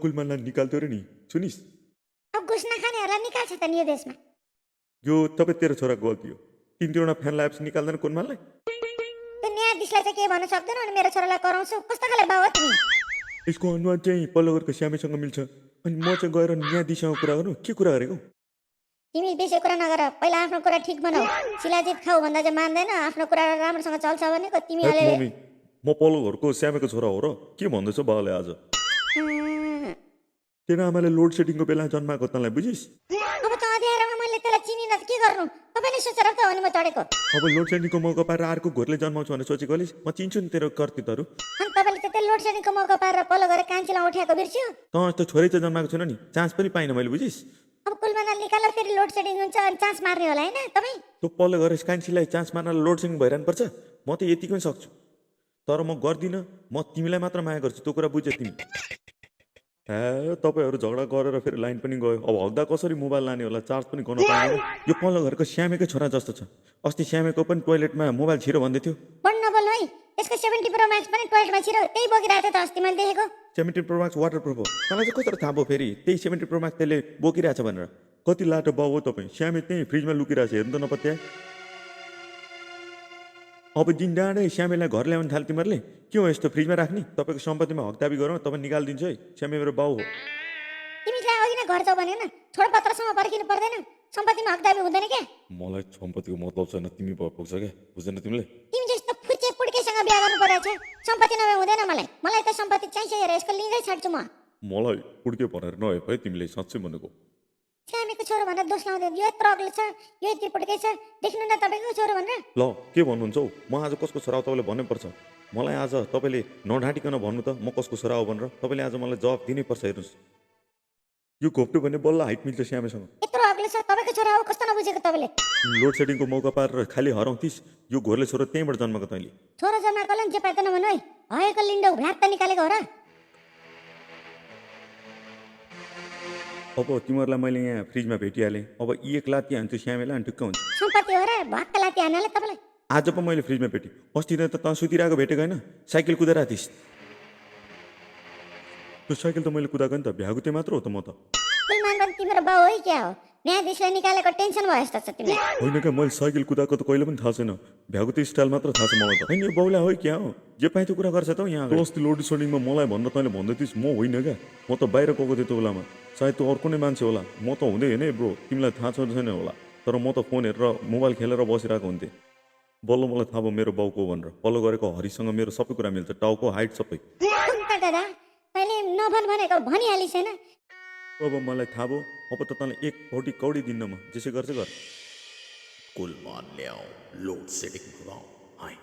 कुलमानलाई निकाल्थ्यो र नि सुनिस् अब घुस नखानेहरूलाई निकाल्छ त नि यो देशमा। यो तपाईँ तेरो छोराको गल्ती हो 3-3वटा फ्यान लगाएपछि निकाल्दैन कुलमानलाई त्यो न्यायाधीशलाई चाहिँ के भन्न सक्दैन अनि मेरो छोरालाई कराउँछु। कस्तो खाले बाउ हो तिमी? यसको अनुहार चाहिँ पल्लो घरको श्यामेसँग मिल्छ अनि म चाहिँ गएर न्यायाधीशसँग कुरा गर्नु के कुरा गरेको तिमी बेसी कुरा नगर, पहिला आफ्नो कुरा ठिक बनाऊ। शिलाजित खाऊ भन्दा चाहिँ मान्दैन, आफ्नो कुरा राम्रोसँग चल्छ भनेको तिमी हैट अहिले। मम्मी म पल्लो घरको श्यामेको छोरा हो र के भन्दैछ बाबाले आज तेरो आमाले लोड सेडिङको बेला जन्माएको तँलाई बुझिस् अब त अँध्यारोमा मैले त्यसलाई चिनिन त के गर्नु? तपाईँले सोचेर त हो नि म चढेको। अब लोड सेडिङको मौका पाएर अर्को घरले जन्माउँछु भनेर सोचेको होलिस् म चिन्छु नि तेरो कर्तृत्वहरू अनि तपाईँले त त्यो लोड सेडिङको मौका पाएर पल्लो गएर कान्छीलाई उठाएको बिर्स्यो। तँ यस्तो छोरै चाहिँ जन्माएको छैन नि चान्स पनि पाइनँ मैले बुझिस् अब कुलमाना निकालेर फेरि लोड सेडिङ हुन्छ अनि चान्स मार्ने होला होइन तपाईँ? तँ पल्लो घर कान्छीलाई चान्स मार्न लोड सेडिङ भइरहनु पर्छ म त यतिकै पनि सक्छु तर म गर्दिनँ म तिमीलाई मात्र माया गर्छु त्यो कुरा बुझ्यो तिमी ए तपाईँहरू झगडा गरेर फेरि लाइन पनि गयो अब हग्दा कसरी मोबाइल लाने होला चार्ज पनि गर्न पाएन यो पल्लो घरको श्यामेकै छोरा जस्तो छ अस्ति श्यामेको पनि टोइलेटमा मोबाइल छिरो भन्दै थियो बढ्न नबोल्नु है। त्यसको 70 प्रो म्याक्स पनि टोइलेटमा छिरो त्यही बोकिरहेको थियो त अस्ति मैले देखेको। 70 प्रो म्याक्स वाटर प्रुफ हो तँलाई चाहिँ कसरी थाहा भयो फेरि त्यही 70 प्रो म्याक्स त्यसले बोकिरहेछ भनेर कति लाटो बाउ हो तपाईँ श्यामे त्यहीँ फ्रिजमा लुकिरहेछ हेर्नु त नपत्याए अब दिन डाँडै श्यामेलाई घर ल्याउनु थाल्यो तिमीहरूले के हो यस्तो फ्रिजमा राख्ने तपाईँको सम्पत्तिमा हकदाबी गरौँ तपाईँ निकालिदिन्छु है श्यामे मेरो बाउ हो तिमीलाई अघि नै घर जाऊ भनेन, छोडपत्रसम्म पर्खिनु पर्दैन, सम्पत्तिमा हकदाबी हुँदैन क्या? मलाई सम्पत्तिको मतलब छैन तिमी भयो पुग्छ क्या बुझ्दैन तिमीले तिमी जस्तो फुच्चे पुड्केसँग बिहा गर्नु परेको छ। सम्पत्ति नभए हुँदैन मलाई त सम्पत्ति चाहिन्छ हेर यसको लिँदै छाड्छु म। मलाई पुड्क्यो भनेर नहे है तिमीले साँच्चै भनेको श्यामेको छोरो भनेर दोष लाउँदै यो यत्रो अग्लो छ यो यति पुड्के छ देख्नु न तपाईँको छोरो भनेर। ल के भन्नुहुन्छ हौ म आज कसको छोरा हो तपाईँले भन्नुपर्छ मलाई आज तपाईँले नढाँटिकन भन्नु त म कसको छोरा हो भनेर तपाईँले आज मलाई जवाब दिनैपर्छ हेर्नुहोस् यो घोप्टो भने बल्ल हाइट मिल्छ श्यामेसँग यत्रो अग्लो छ तपाईँको छोरा हो कस्तो नबुझेको तपाईँले? लोड सेडिङको मौका पारेर खालि हराउँथिस् यो घोरले छोरो त्यहीँबाट जन्मेको तैँले छोरो जन्माएकोलाई जे पाए त नभन्नु है, हएको लिन्डो भ्याट त निकालेको हो र। अब तिमीहरूलाई मैले यहाँ फ्रिजमा भेटिहालेँ अब एक लाती हान्छु श्यामेलाई अनि ठिक्क हुन्छ सम्पत्ति हो र भक्क लाति हान्नाले तपाईँलाई। आज पो मैले फ्रिजमा भेटेँ अस्ति त तँ सुतिरहेको भेटेको होइन साइकल कुदाइरहेको थिइस् त्यो साइकल त मैले कुदाएको नि त भ्यागुते मात्र हो त म त कुलमान पनि तिम्रो बाउ है क्या हो? न्यायाधीशलाई निकालेको टेन्सन भयो जस्तो छ तिमीलाई। होइन क्या मैले साइकल कुदाएको त कहिले पनि थाहा छैन भ्यागुते स्टाइल मात्र थाहा छ मलाई त होइन यो बाउला हो क्या हो जे पाइ त्यो कुरा गर्छ त हौ यहाँ तँ अस्ति लोड सेडिङमा मलाई भन्न तैँले भन्दै थिइस् म होइन क्या म त बाहिर गएको थिएँ त्यो बेलामा सायद त्यो अर्को नै मान्छे होला म त हुँदै होइन है ब्रो तिमीलाई थाहा छ छैन होला तर म त फोन हेरेर मोबाइल खेलेर बसिरहेको हुन्थेँ बल्ल मलाई थाहा भयो मेरो बाउको भनेर पल्लो गरेको हरिसँग मेरो सबै कुरा मिल्छ टाउको हाइट सबै कुन्ता दादा मैले नभन भनेको भनिहालिस् होइन? अब मलाई थाहा भयो अब त तँलाई एक भौटी कौडी दिन्न म जेसै गर्छ गर कुलमान ल्याऊ लोड सेडिङ गराऊ हाय